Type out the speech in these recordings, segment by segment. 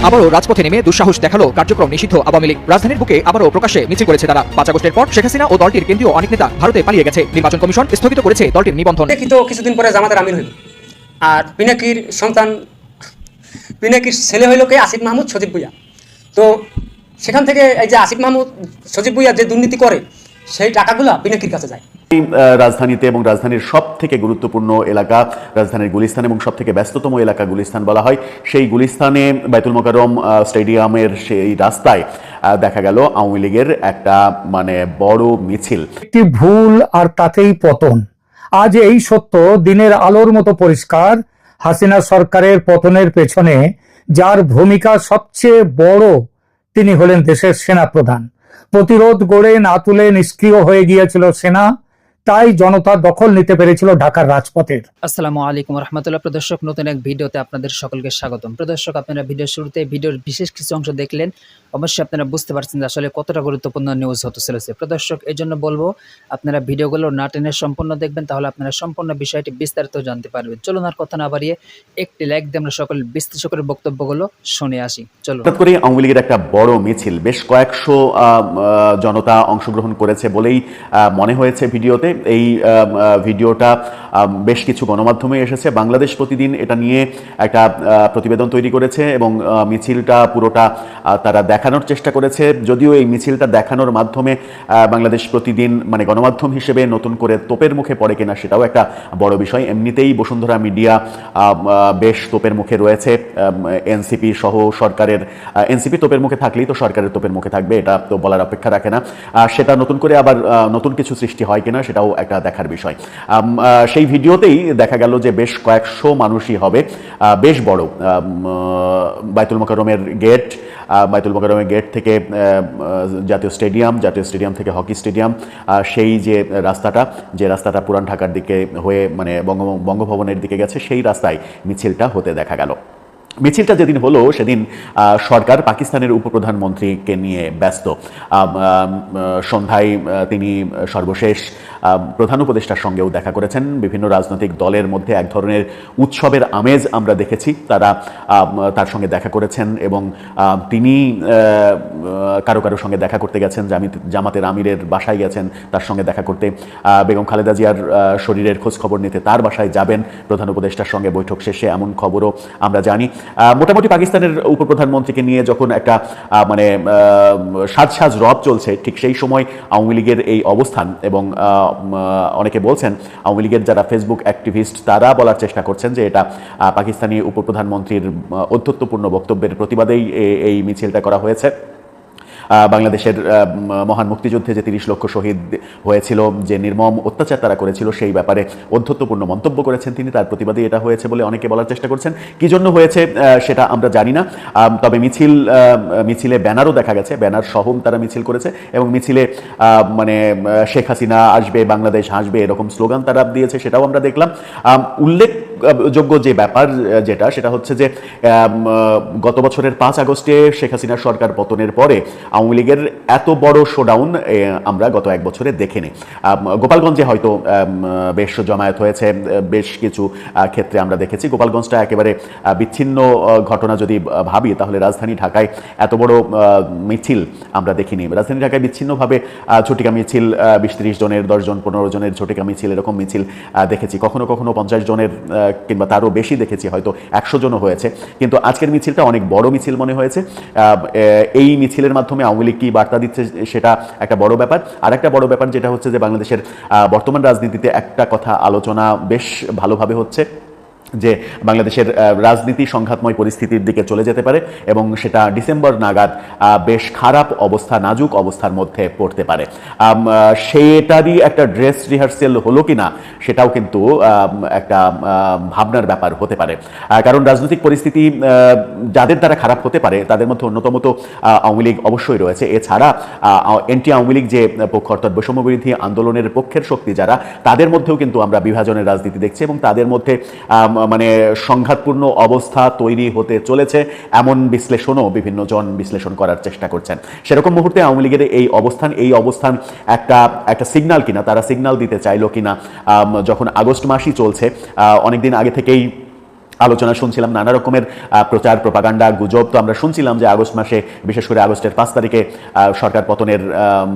আবারও রাজপথে নেমে দুঃসাহস দেখালো কার্যক্রম নিষিদ্ধ আওয়ামী লীগ। রাজধানীর বুকে আবারও প্রকাশ্যে মিছিল করেছে তারা। ৫ আগস্টের পর শেখ হাসিনা ও দলটির কেন্দ্রীয় অনেক নেতা ভারতে পালিয়ে গেছে। নির্বাচন কমিশন স্থগিত করেছে দলটির নিবন্ধন। কিছুদিন পরে জামাতের আমির হইল, আর পিনাকির সন্তান, পিনাকির ছেলে হইল কে আসিফ মাহমুদ সজীব ভুইয়া। তো সেখান থেকে এই যে আসিফ মাহমুদ সজীব ভুইয়া যে দুর্নীতি করে, সেই টাকাগুলা পিনাকির কাছে যায়। রাজধানীতে এবং রাজধানীর সব থেকে গুরুত্বপূর্ণ এলাকা রাজধানীর গুলিস্তান এবং সব থেকে ব্যস্ততম এলাকা গুলিস্তান বলা হয়। সেই গুলিস্তানে বাইতুল মোকাররম স্টেডিয়ামের সেই রাস্তায় দেখা গেল আওয়ামী লীগের একটা বড় মিছিল। একটি ভুল আর তাতেই পতন। আজ এই সত্য দিনের আলোর মতো পরিষ্কার। হাসিনা সরকারের পতনের পেছনে যার ভূমিকা সবচেয়ে বড়, তিনি হলেন দেশের সেনাপ্রধান। প্রতিরোধ গড়ে না তুলে নিষ্ক্রিয় হয়ে গিয়েছিল সেনা, তাই জনতা দখল নিতে পেরেছিল ঢাকার রাজপথের। আসসালামু আলাইকুম রহমতুল্লাহ। প্রদর্শক, নতুন এক ভিডিওতে আপনাদের সকলকে স্বাগতম। প্রদর্শক, আপনারা ভিডিওর শুরুতে ভিডিওর বিশেষ কিছু অংশ দেখলেন, অবশ্যই আপনারা বুঝতে পারছেন যে আসলে কতটা গুরুত্বপূর্ণ নিউজ হতে চলেছে। প্রদর্শক, এই জন্য বলবো আপনারা ভিডিওগুলো না টেনে সম্পূর্ণ দেখবেন, তাহলে আপনারা সম্পূর্ণ বিষয়টি বিস্তারিত জানতে পারবেন। চলুন আর কথা না বাড়িয়ে একটি লাইক দিয়ে আমরা সকল বিশ্লেষকের বক্তব্যগুলো শুনে আসি। চলুন। হঠাৎ করে আওয়ামী লীগের একটা বড় মিছিল, বেশ কয়েকশো জনতা অংশগ্রহণ করেছে বলেই মনে হয়েছে ভিডিওতে। এই ভিডিওটা বেশ কিছু গণমাধ্যমে এসেছে। বাংলাদেশ প্রতিদিন এটা নিয়ে একটা প্রতিবেদন তৈরি করেছে এবং মিছিলটা পুরোটা তারা দেখানোর চেষ্টা করেছে। যদিও এই মিছিলটা দেখানোর মাধ্যমে বাংলাদেশ প্রতিদিন গণমাধ্যম হিসেবে নতুন করে তোপের মুখে পড়ে কিনা সেটাও একটা বড় বিষয়। এমনিতেই বসুন্ধরা মিডিয়া বেশ তোপের মুখে রয়েছে। এনসিপি সহ সরকারের, এনসিপি তোপের মুখে থাকলেই তো সরকারের তোপের মুখে থাকবে, এটা তো বলার অপেক্ষা রাখে না। সেটা নতুন করে আবার নতুন কিছু সৃষ্টি হয় কিনা সেটাও একটা দেখার বিষয়। সেই ভিডিওতেই দেখা গেল যে বেশ কয়েকশো মানুষই হবে, বেশ বড় বাইতুল মোকাররমের গেট, বাইতুল মোকাররমের গেট থেকে জাতীয় স্টেডিয়াম থেকে হকি স্টেডিয়াম, সেই যে রাস্তাটা পুরান ঢাকার দিকে হয়ে বঙ্গভবনের দিকে গেছে, সেই রাস্তায় মিছিলটা হতে দেখা গেল। মিছিলটা যেদিন হলো সেদিন সরকার পাকিস্তানের উপপ্রধানমন্ত্রীকে নিয়ে ব্যস্ত। সন্ধ্যায় তিনি সর্বশেষ প্রধান উপদেষ্টার সঙ্গেও দেখা করেছেন। বিভিন্ন রাজনৈতিক দলের মধ্যে এক ধরনের উৎসবের আমেজ আমরা দেখেছি। তার সঙ্গে দেখা করেছেন এবং তিনি কারো সঙ্গে দেখা করতে গেছেন। জামাতের আমিরের বাসায় গেছেন তার সঙ্গে দেখা করতে। বেগম খালেদা জিয়ার শরীরের খোঁজ খবর নিতে তার বাসায় যাবেন প্রধান উপদেষ্টার সঙ্গে বৈঠক শেষে, এমন খবরও আমরা জানি। মোটামুটি পাকিস্তানের উপপ্রধানমন্ত্রীকে নিয়ে যখন একটা সাজ রব চলছে, ঠিক সেই সময় আওয়ামী লীগের এই অবস্থান। এবং অনেকে বলছেন, আওয়ামী লীগের যারা ফেসবুক অ্যাক্টিভিস্ট তারা বলার চেষ্টা করছেন যে এটা পাকিস্তানি উপপ্রধানমন্ত্রীর ঔদ্ধত্যপূর্ণ বক্তব্যের প্রতিবাদেই এই মিছিলটা করা হয়েছে। বাংলাদেশের মহান মুক্তিযুদ্ধে যে 30 লক্ষ শহীদ হয়েছিল, যে নির্মম অত্যাচার তারা করেছিল, সেই ব্যাপারে ঔদ্ধত্যপূর্ণ মন্তব্য করেছেন তিনি। তার প্রতিবাদে এটা হয়েছে বলে অনেকে বলার চেষ্টা করছেন। কি জন্য হয়েছে সেটা আমরা জানি না। তবে মিছিলে ব্যানারও দেখা গেছে, ব্যানার সহ তারা মিছিল করেছে এবং মিছিলে শেখ হাসিনা আসবে, বাংলাদেশ হাসবে, এরকম স্লোগান তারা দিয়েছে, সেটাও আমরা দেখলাম। উল্লেখযোগ্য যে ব্যাপার সেটা হচ্ছে যে গত বছরের 5 আগস্টে শেখ হাসিনার সরকার পতনের পরে আওয়ামী লীগের এত বড় শোডাউন আমরা গত 1 বছরে দেখিনি। গোপালগঞ্জে হয়তো বেশ জমায়েত হয়েছে, বেশ কিছু ক্ষেত্রে আমরা দেখেছি। গোপালগঞ্জটা একেবারে বিচ্ছিন্ন ঘটনা যদি ভাবি, তাহলে রাজধানী ঢাকায় এত বড় মিছিল আমরা দেখিনি। রাজধানী ঢাকায় বিচ্ছিন্নভাবে ঝটিকা মিছিল, 20-30 জনের, 10 জন 15 জনের ঝটিকা মিছিল, এরকম মিছিল দেখেছি। কখনো 50 জনের কিংবা তারও বেশি দেখেছি, হয়তো 100 জনও হয়েছে। কিন্তু আজকের মিছিলটা অনেক বড় মিছিল মনে হয়েছে। এই মিছিলের মাধ্যমে আওয়ামী লীগ কি বার্তা দিচ্ছে সেটা একটা বড় ব্যাপার। আর একটা বড় ব্যাপার যেটা হচ্ছে যে বাংলাদেশের বর্তমান রাজনীতিতে একটা কথা আলোচনা বেশ ভালোভাবে হচ্ছে, যে বাংলাদেশের রাজনীতি সংঘাতময় পরিস্থিতির দিকে চলে যেতে পারে এবং সেটা ডিসেম্বর নাগাদ বেশ খারাপ অবস্থা, নাজুক অবস্থার মধ্যে পড়তে পারে। সেটারই একটা ড্রেস রিহার্সেল হলো কিনা সেটাও কিন্তু একটা ভাবনার ব্যাপার হতে পারে। কারণ রাজনৈতিক পরিস্থিতি যাদের দ্বারা খারাপ হতে পারে তাদের মধ্যে অন্যতম তো আওয়ামী লীগ অবশ্যই রয়েছে। এছাড়া এন্টি আওয়ামী লীগ যে পক্ষ, অর্থাৎ বৈষম্য বিরোধী আন্দোলনের পক্ষের শক্তি যারা, তাদের মধ্যেও কিন্তু আমরা বিভাজনের রাজনীতি দেখছি এবং তাদের মধ্যে সংঘাতপূর্ণ অবস্থা তৈরি হতে চলেছে, এমন বিশ্লেষণও বিভিন্ন জন বিশ্লেষণ করার চেষ্টা করছেন। সেরকম মুহূর্তে আওয়ামী লীগের এই অবস্থান একটা সিগন্যাল কিনা, তারা সিগন্যাল দিতে চাইলো কিনা, যখন আগস্ট মাসই চলছে, অনেকদিন আগে থেকেই আলোচনা শুনছিলাম, নানা রকমের প্রচার প্রপাগান্ডা গুজব তো আমরা শুনছিলাম যে আগস্ট মাসে, বিশেষ করে আগস্টের 5 তারিখে সরকার পতনের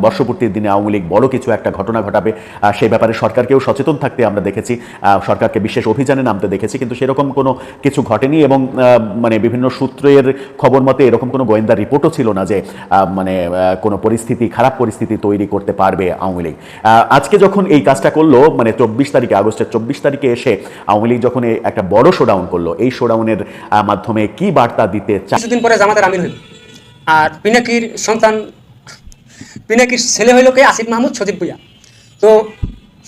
বর্ষপূর্তির দিনে আওয়ামী লীগ বড় কিছু একটা ঘটনা ঘটাবে। সেই ব্যাপারে সরকারকেও সচেতন থাকতে আমরা দেখেছি, সরকারকে বিশেষ অভিযানে নামতে দেখেছি, কিন্তু সেরকম কোনো কিছু ঘটেনি। এবং মানে বিভিন্ন সূত্রের খবর মতে এরকম কোনো গোয়েন্দা রিপোর্টও ছিল না যে মানে কোনো পরিস্থিতি, খারাপ পরিস্থিতি তৈরি করতে পারবে আওয়ামী লীগ। আজকে যখন এই কাজটা করলো, মানে 24 তারিখে, আগস্টের 24 তারিখে এসে আওয়ামী লীগ যখন একটা বড় শোডাউন করলো, এই শোডাউনের মাধ্যমে কি বার্তা দিতে চায়? কিছুদিন পরে জামাতের আমির হইল, আর পিনাকির সন্তান, পিনাকির ছেলে হইল কে আসিফ মাহমুদ সজীব ভুইয়া। তো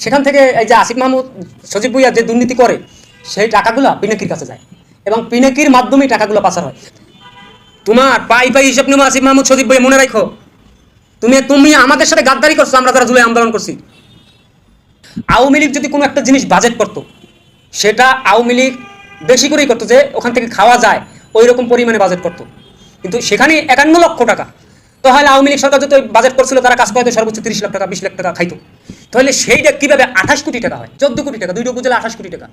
সেখান থেকে এই যে আসিফ মাহমুদ সজীব ভুইয়া যে দুর্নীতি করে, সেই টাকাগুলো পিনাকির কাছে যায় এবং পিনাকির মাধ্যমেই টাকাগুলো পাচার হয়। তোমার পাই পাই হিসাব নেবো আসিফ মাহমুদ সজীব ভুইয়া, মনে রাখো। তুমি আমাদের সাথে গাদ্দারি করছো, আমরা যারা জুলাই আন্দোলন করছি। আওয়ামী লীগ যদি কোনো একটা জিনিস বাজেট করতো, সেটা আওয়ামী লীগ বেশি করেই করতো, যে ওখান থেকে খাওয়া যায় ওই রকম পরিমাণে বাজেট করতো। কিন্তু সেখানে 51 লক্ষ টাকা। তাহলে আওয়ামী লীগ সরকার যত বাজেট করছিল, তারা কাজ করতে সর্বোচ্চ 30 লাখ টাকা 20 লাখ টাকা খাইতো। তাহলে সেইটা কীভাবে 28 কোটি টাকা হয়? 14 কোটি টাকা, দুইটা উপজেলা 28 কোটি টাকা।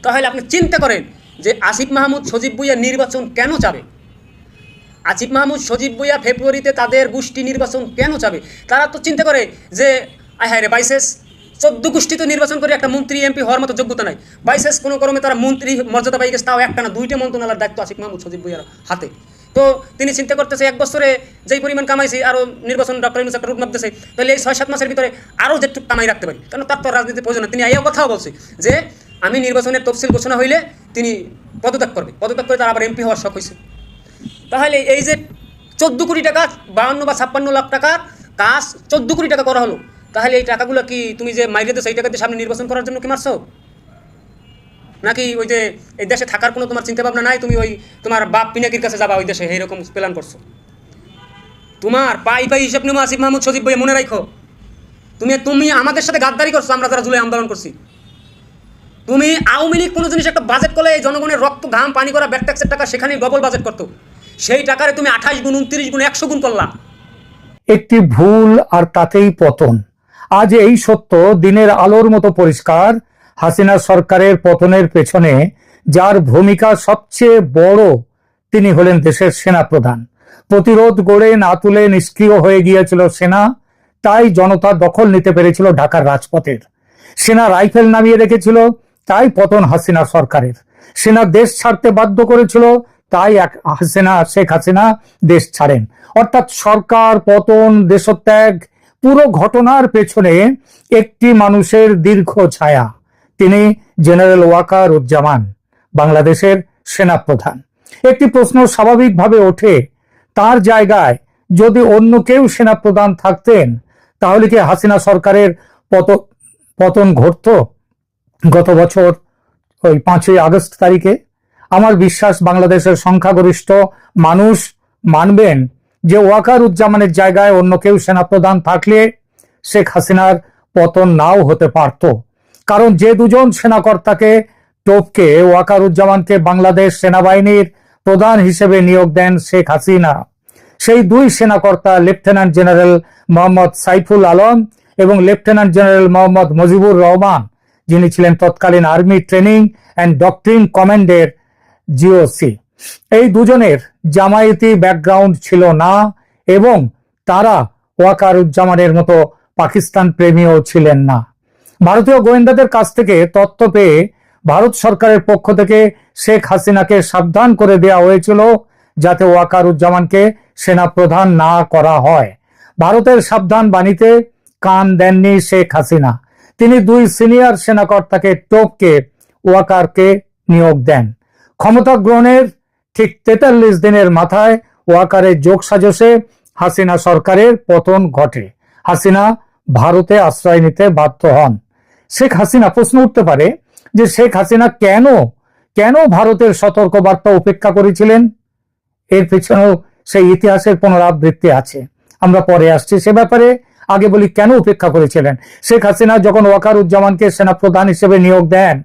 তাহলে আপনি চিন্তা করেন যে আসিফ মাহমুদ সজীব ভুইয়া নির্বাচন কেন চাবে? আসিফ মাহমুদ সজীব ভুইয়া ফেব্রুয়ারিতে তাদের গোষ্ঠী নির্বাচন কেন চাবে? তারা তো চিন্তা করে যে হ্যাঁ রে বাইসেস 14 গোষ্ঠী তো নির্বাচন করে একটা মন্ত্রী এমপি হওয়ার মতো যোগ্যতা নাই। বাইসেস কোনো ক্রমে তারা মন্ত্রী মর্যাদা পাই গেছে, তাও একটা না 2টা মন্ত্রণালয়ের দায়িত্ব আসিফ মাহমুদ সজীব ভুইয়ার হাতে। তো তিনি চিন্তা করতেছে 1 বছরে যেই পরিমাণ কামাইছি, আরও নির্বাচন ডক্টর ইউনূস একটা রূপ মাপতেছে, তাহলে এই 6-7 মাসের ভিতরে আরও যেটুকু কামাই রাখতে পারি, কারণ তার তো রাজনীতির প্রয়োজন। তিনি এই কথাও বলছে যে আমি নির্বাচনের তফসিল ঘোষণা হইলে তিনি পদত্যাগ করবে, পদত্যাগ করে তার আবার এমপি হওয়ার শখ হয়েছে। তাহলে এই যে 14 কোটি টাকা, 52 বা 56 লাখ টাকার কাজ 14 কোটি টাকা করা হলো, তাহলে এই টাকাগুলো কি তুমি যে মাইরে দিয়েছো, এই টাকা দিয়ে সামনে নির্বাচন করার জন্য কি মারছো? নাকি ওই যে এই দেশে থাকার কোনো তোমার চিন্তা ভাবনা নাই, তুমি ওই তোমার বাপ পিনাকির কাছে যাবা ওই দেশে, এইরকম প্ল্যান করছো? তোমার পাই পাই হিসাব নেবো আসিফ মাহমুদ সজীব ভাই, মনে রাখো। তুমি আমাদের সাথে গাদ্দারি করছো, আমরা যারা জুলাই আন্দোলন করছি। তুমি আওয়ামী লীগ কোনো জিনিস একটা বাজেট করলে, জনগণের রক্ত ঘাম পানি করা ব্যাক ট্যাক্সের টাকা সেখানে ডবল বাজেট করতো, সেই টাকারে তুমি 28 গুণ 29 গুণ 100 গুণ করলা। একটি ভুল আর তাতেই পতন। আজ এই সত্য দিনের আলোর মতো পরিষ্কার। হাসিনা সরকারের পতনের পেছনে যার ভূমিকা সবচেয়ে বড়, তিনি হলেন দেশের সেনাপ্রধান। প্রতিরোধ গড়ে না তুলে নিষ্ক্রিয় হয়ে গিয়েছিল সেনা, তাই জনতা দখল নিতে পেরেছিল ঢাকার রাজপথের। সেনা রাইফেল নামিয়ে রেখেছিল, তাই পতন হাসিনা সরকারের। সেনা দেশ ছাড়তে বাধ্য করেছিল, তাই শেখ হাসিনা দেশ ছাড়েন। অর্থাৎ সরকার পতন, দেশত্যাগ, পুরো ঘটনার পেছনে একটি মানুষের দীর্ঘ ছায়া। তিনি জেনারেল ওয়াকারুজ্জামান, বাংলাদেশের সেনাপ্রধান। একটি প্রশ্ন স্বাভাবিকভাবে ওঠে, তার জায়গায় যদি অন্য কেউ সেনাপ্রধান থাকতেন, তাহলে কি হাসিনা সরকারের পতন ঘটত? গত বছর ওই 5ই আগস্ট তারিখে আমার বিশ্বাস বাংলাদেশের সংখ্যাগরিষ্ঠ মানুষ মানবেন যে ওয়াকারুজ্জামানের জায়গায় অন্য কেউ সেনাপ্রধান থাকলে শেখ হাসিনার পতন নাও হতে পারত। কারণ যে দুজন সেনাকর্তাকে টপকে ওয়াকারুজ্জামানকে বাংলাদেশ সেনাবাহিনীর প্রধান হিসেবে নিয়োগ দেন শেখ হাসিনা, সেই 2 সেনাকর্তা লেফটেন্যান্ট জেনারেল মোহাম্মদ সাইফুল আলম এবং লেফটেন্যান্ট জেনারেল মোহাম্মদ মুজিবুর রহমান, যিনি ছিলেন তৎকালীন আর্মি ট্রেনিং অ্যান্ড ডক্ট্রিন কমান্ডের জিওসি। এই দুজনের জামায়াতি ব্যাকগ্রাউন্ড ছিল না এবং তারা ওয়াকারুজ্জামানের মতো পাকিস্তান প্রেমীও ছিলেন না। ভারতীয় গোয়েন্দাদের কাছ থেকে তথ্য পেয়ে ভারত সরকারের পক্ষ থেকে শেখ হাসিনাকে সাবধান করে দেওয়া হয়েছিল যাতে ওয়াকারুজ্জামানকে সেনাপ্রধান না করা হয়। ভারতের সাবধান বাণীতে কান দেননি শেখ হাসিনা। তিনি 2 সিনিয়র সেনাকর্তাকে টপকে ওয়াকারকে নিয়োগ দেন। ক্ষমতা গ্রহণের ঠিক 43 দিনের মাথায় ওয়াকারের যোগসাজশে হাসিনা সরকারের পতন ঘটে। হাসিনা ভারতে আশ্রয় নিতে বাধ্য হন। শেখ হাসিনা, প্রশ্ন উঠতে পারে যে শেখ হাসিনা কেন ভারতের সতর্কবার্তা উপেক্ষা করেছিলেন? এর পেছনেও সেই ইতিহাসের পুনরাবৃত্তি আছে, আমরা পরে আসছি সে ব্যাপারে। আগে বলি কেন উপেক্ষা করেছিলেন। শেখ হাসিনা যখন ওয়াকারুজ্জামানকে সেনাপ্রধান হিসেবে নিয়োগ দেন,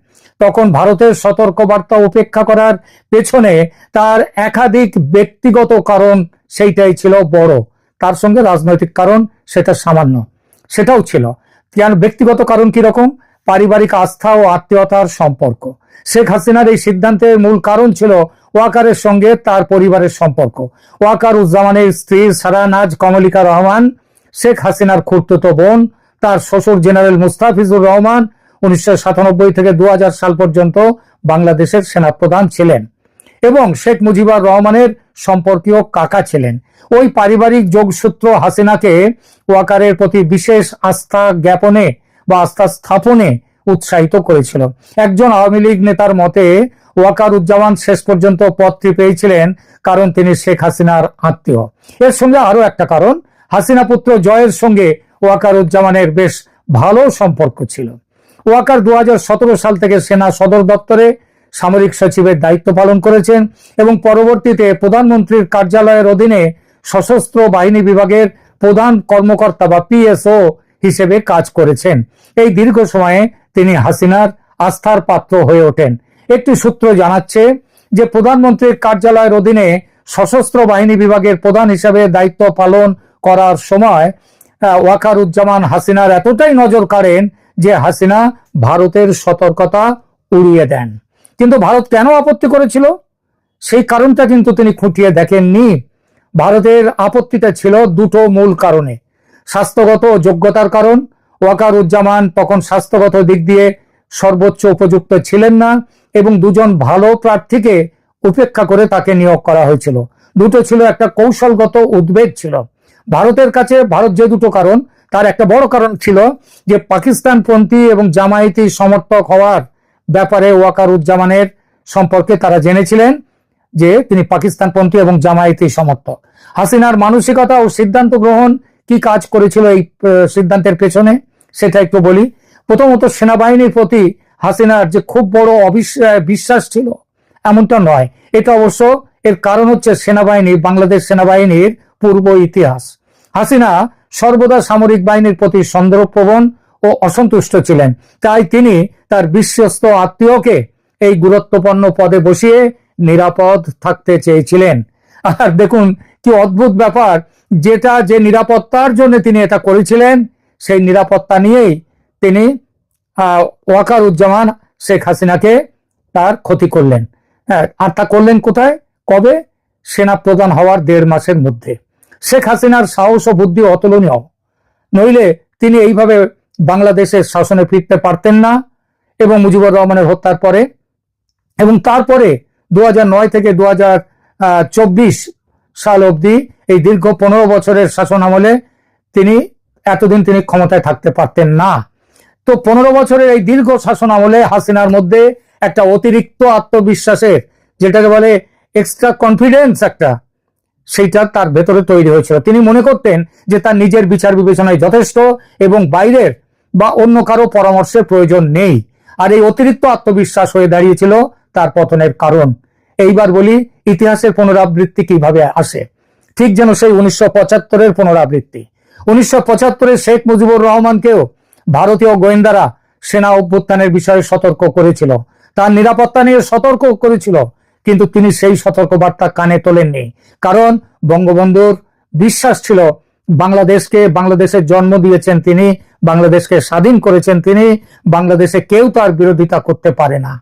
তখন ভারতের সতর্কবার্তা উপেক্ষা করার পেছনে তার একাধিক ব্যক্তিগত কারণ, সেইটাই ছিল বড়। তার সঙ্গে রাজনৈতিক কারণ সেটা সামান্য, সেটাও ছিল। কেন ব্যক্তিগত কারণ কিরকম? পারিবারিক আস্থা ও আত্মীয়তার সম্পর্ক। শেখ হাসিনার এই সিদ্ধান্তের মূল কারণ ছিল ওয়াকারের সঙ্গে তার পরিবারের সম্পর্ক। ওয়াকার উজ্জামানের স্ত্রী সারানাজ কমলিকা রহমান শেখ হাসিনার খুড়তুতো বোন। তার শ্বশুর জেনারেল মুস্তাফিজুর রহমান 1997 থেকে 2000 সাল পর্যন্ত বাংলাদেশের সেনাপ্রধান ছিলেন এবং শেখ মুজিবুর রহমানের সম্পর্কীয় কাকা ছিলেন। ওই পারিবারিক যোগসূত্র হাসিনাকে ওয়াকারের প্রতি বিশেষ আস্থা জ্ঞাপনে বা আস্থা স্থাপনে উৎসাহিত করেছিল। একজন আওয়ামী লীগ নেতার মতে ওয়াকার উজ্জামান শেষ পর্যন্ত পদটি পেয়েছিলেন কারণ তিনি শেখ হাসিনার আত্মীয়। এর সঙ্গে আরো একটা কারণ, হাসিনা পুত্র জয়ের সঙ্গে ওয়াকার উজ্জামানের বেশ ভালো সম্পর্ক ছিল। ওয়াকার 2017 সাল থেকে সেনা সদর দপ্তরে সামরিক সচিবের দায়িত্ব পালন করেছেন এবং পরবর্তীতে প্রধানমন্ত্রীর কার্যালয়ের অধীনে সশস্ত্র বাহিনী বিভাগের প্রধান কর্মকর্তা বা পিএসও হিসেবে কাজ করেছেন। এই দীর্ঘ সময়ে তিনি হাসিনার আস্থার পাত্র হয়ে ওঠেন। একটি সূত্র জানাচ্ছে যে প্রধানমন্ত্রীর কার্যালয়ের অধীনে সশস্ত্র বাহিনী বিভাগের প্রধান হিসেবে দায়িত্ব পালন করার সময় ওয়াকার উজ্জামান হাসিনার এতটাই নজর কাড়েন যে হাসিনা ভারতের সতর্কতা উড়িয়ে দেন। কিন্তু ভারত কেন আপত্তি করেছিল সেই কারণটা কিন্তু তিনি খুঁটিয়ে দেখেননি। ভারতের আপত্তিটা ছিল দুটো মূল কারণে। স্বাস্থ্যগত যোগ্যতার কারণ, ওয়াকার উজ্জামান তখন স্বাস্থ্যগত দিক দিয়ে সর্বোচ্চ উপযুক্ত ছিলেন না এবং দুজন ভালো প্রার্থীকে উপেক্ষা করে তাকে নিয়োগ করা হয়েছিল। দুটো ছিল, একটা কৌশলগত উদ্বেগ ছিল ভারতের কাছে। ভারত যে দুটো কারণ, তার একটা বড় কারণ ছিল যে পাকিস্তানপন্থী এবং জামায়াতি সমর্থক হওয়ার ব্যাপারে ওয়াকার উজ্জামানের সম্পর্কে তারা জেনেছিলেন যে তিনি পাকিস্তানপন্থী এবং জামায়াতি সমর্থক। হাসিনার মানসিকতা ও সিদ্ধান্ত গ্রহণ কি কাজ করেছিল এই সিদ্ধান্তের পেছনে সেটা একটু বলি। প্রথমত, সেনাবাহিনীর প্রতি হাসিনার যে খুব বড় বিশ্বাস ছিল এমনটা নয়। এটা অবশ্য এর কারণ হচ্ছে সেনাবাহিনী, বাংলাদেশ সেনাবাহিনীর পূর্ব ইতিহাস। হাসিনা সর্বদা সামরিক বাহিনীর প্রতি সন্দেহপ্রবণ ও অসন্তুষ্ট ছিলেন, তাই তিনি তার বিশ্বস্ত আত্মীয়কে এই গুরুত্বপূর্ণ পদে বসিয়ে নিরাপদ থাকতে চেয়েছিলেন। আর দেখুন কি অদ্ভুত ব্যাপার, যে নিরাপত্তার জন্য তিনি এটা করেছিলেন সেই নিরাপত্তা নিয়েই তিনি ওয়াকার উজ্জামান শেখ হাসিনাকে তার ক্ষতি করলেন। আর তা করলেন কোথায়, কবে? সেনা প্রধান হওয়ার 1.5 মাসের মধ্যে। শেখ হাসিনার সাহস ও বুদ্ধি অতুলনীয়, নইলে তিনি এইভাবে বাংলাদেশের শাসনে ফিরতে পারতেন না। এবং মুজিবুর রহমানের হত্যার পরে এবং তারপরে 2009 থেকে 2024 সাল অবধি এই দীর্ঘ 15 বছরের শাসন আমলে তিনি ক্ষমতায় থাকতে পারতেন না। তো 15 বছরের এই দীর্ঘ শাসন আমলে হাসিনার মধ্যে একটা অতিরিক্ত আত্মবিশ্বাসের, যেটাকে বলে এক্সট্রা কনফিডেন্স, সেইটা তার ভেতরে তৈরি হয়েছিল। তিনি মনে করতেন যে তার নিজের বিচার বিবেচনায় যথেষ্ট এবং বাইরের বা অন্য কারো পরামর্শের প্রয়োজন নেই। আর এই অতিরিক্ত আত্মবিশ্বাস হয়ে দাঁড়িয়েছিল তার পতনের কারণ। এইবার বলি ইতিহাসের পুনরাবৃত্তি কিভাবে আসে। ঠিক যেন সেই 1975-এর পুনরাবৃত্তি। 1975-এ শেখ মুজিবুর রহমানকেও ভারতীয় গোয়েন্দারা সেনা অভ্যুত্থানের বিষয়ে সতর্ক করেছিল, তার নিরাপত্তা নিয়ে সতর্ক করেছিল, কিন্তু তিনি সেই সতর্কবার্তা কানে তোলেননি। কারণ বঙ্গবন্ধুর বিশ্বাস ছিল বাংলাদেশের জন্ম দিয়েছেন তিনি, বাংলাদেশকে স্বাধীন করেছেন তিনি, বাংলাদেশে কেউ তার বিরোধিতা করতে পারে না।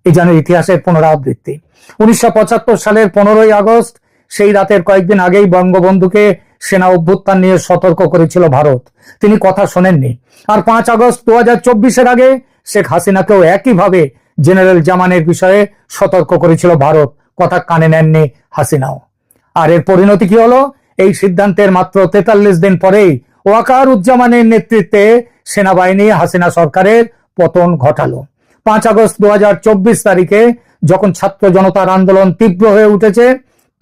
এই যেন ইতিহাসের পুনরাবৃত্তি। 1975 সালের 15ই আগস্ট, সেই রাতের কয়েকদিন আগেই বঙ্গবন্ধুকে সেনা অভ্যুত্থান নিয়ে সতর্ক করেছিল ভারত, তিনি কথা শোনেননি। আর 5 আগস্ট 2024-এর আগে শেখ হাসিনাকেও একইভাবে জেনারেল জামানের বিষয়ে সতর্ক করেছিল ভারত, কথা কানে নেননি হাসিনাও। আর এর পরিণতি কি হলো? এই সিদ্ধান্তের মাত্র 43 দিন পরেই ওয়াকার উজ্জামানের নেতৃত্বে সেনাবাহিনী হাসিনা সরকারের পতন ঘটালো। 5 আগস্ট 2024 তারিখে যখন ছাত্র জনতার আন্দোলন তীব্র হয়ে উঠেছে,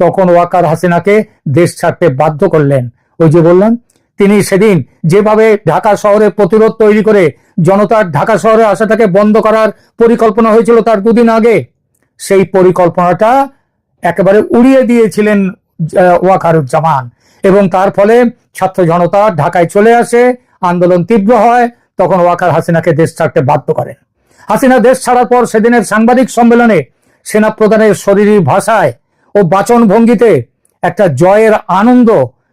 তখন ওয়াকার হাসিনাকে দেশ ছাড়তে বাধ্য করলেন। ওই যে বললাম, তিনি সেদিন যেভাবে ঢাকা শহরে প্রতিরোধ তৈরি করে জনতার ঢাকা শহরে আসাটাকে বন্ধ করার পরিকল্পনা হয়েছিল তার 2 দিন আগে, সেই পরিকল্পনাটা একেবারে উড়িয়ে দিয়েছিলেন ওয়াকারুজ্জামান এবং তার ফলে ছাত্র জনতা ঢাকায় চলে আসে, আন্দোলন তীব্র হয়, তখন ওয়াকার হাসিনাকে দেশ ছাড়তে বাধ্য করেন। হাসিনা দেশ ছাড়ার পর সেদিনের সাংবাদিক সম্মেলনে সেনাপ্রধানের শরীরী ভাষায় ও বাচন ভঙ্গিতে একটা জয়ের আনন্দ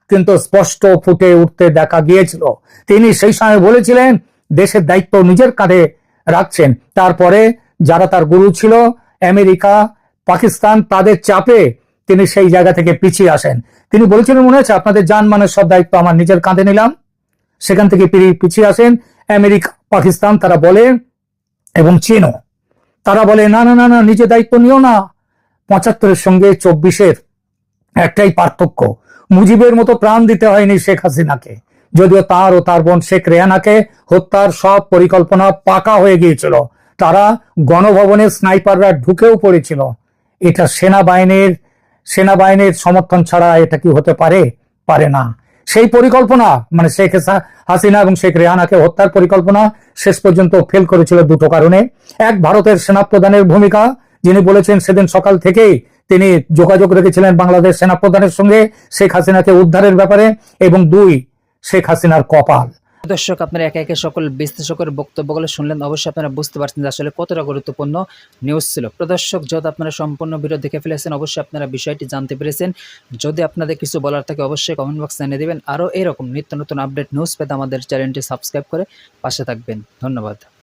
কিন্তু স্পষ্ট ফুটে উঠতে দেখা গিয়েছিল। তিনি সেই সময় বলেছিলেন দেশের দায়িত্ব নিজের কাঁধে রাখছেন, তারপরে যারা তার গুরু ছিল আমেরিকা, পাকিস্তান, তাদের চাপে তিনি সেই জায়গা থেকে পিছিয়ে আসেন। তিনি বলেছিলেন, মনে আছে, আপনাদের জানমানের সব দায়িত্ব আমার নিজের কাঁধে নিলাম। সেখান থেকে পিছিয়ে আসেন আমেরিকা, পাকিস্তান, তারা বলে, এবং চীনও, তারা বলে না না না না, নিজে দায়িত্ব নিও না। ৭৫-এর সঙ্গে ২৪-এর একটাই পার্থক্য, মুজিবের মতো প্রাণ দিতে হয়নি শেখ হাসিনাকে, যদিও তার ও তার বোন শেখ রেহানাকে হত্যার সব পরিকল্পনা পাকা হয়ে গিয়েছিল। তারা গণভবনে স্নাইপাররা ঢুকেও পড়েছিল। এটা সেনাবাহিনীর সমর্থন ছাড়া এটা কি হতে পারে? পারে না। সেই পরিকল্পনা, মানে শেখ হাসিনা এবং শেখ রেহানাকে হত্যার পরিকল্পনা শেষ পর্যন্ত ফেল করেছিল দুটো কারণে। এক, ভারতের সেনাপ্রধানের ভূমিকা, যিনি বলেছেন সেদিন সকাল থেকেই তিনি যোগাযোগ রেখেছিলেন বাংলাদেশ সেনাপ্রধানের সঙ্গে শেখ হাসিনাকে উদ্ধারের ব্যাপারে, এবং ২, শেখ হাসিনার কপাল। দর্শক, আপনারা একে একে সকল বিশ্লেষকের বক্তব্যগুলো শুনলেন, অবশ্যই আপনারা বুঝতে পারছেন যে আসলে কতটা গুরুত্বপূর্ণ নিউজ ছিল। প্রদর্শক, যত আপনারা সম্পূর্ণ ভিডিও দেখে ফেলেছেন, অবশ্যই আপনারা বিষয়টি জানতে পেরেছেন। যদি আপনাদের কিছু বলার থাকে অবশ্যই কমেন্ট বক্সে জানিয়ে দেবেন। আরও এরকম নিত্য নতুন আপডেট নিউজ পেতে আমাদের চ্যানেলটি সাবস্ক্রাইব করে পাশে থাকবেন। ধন্যবাদ।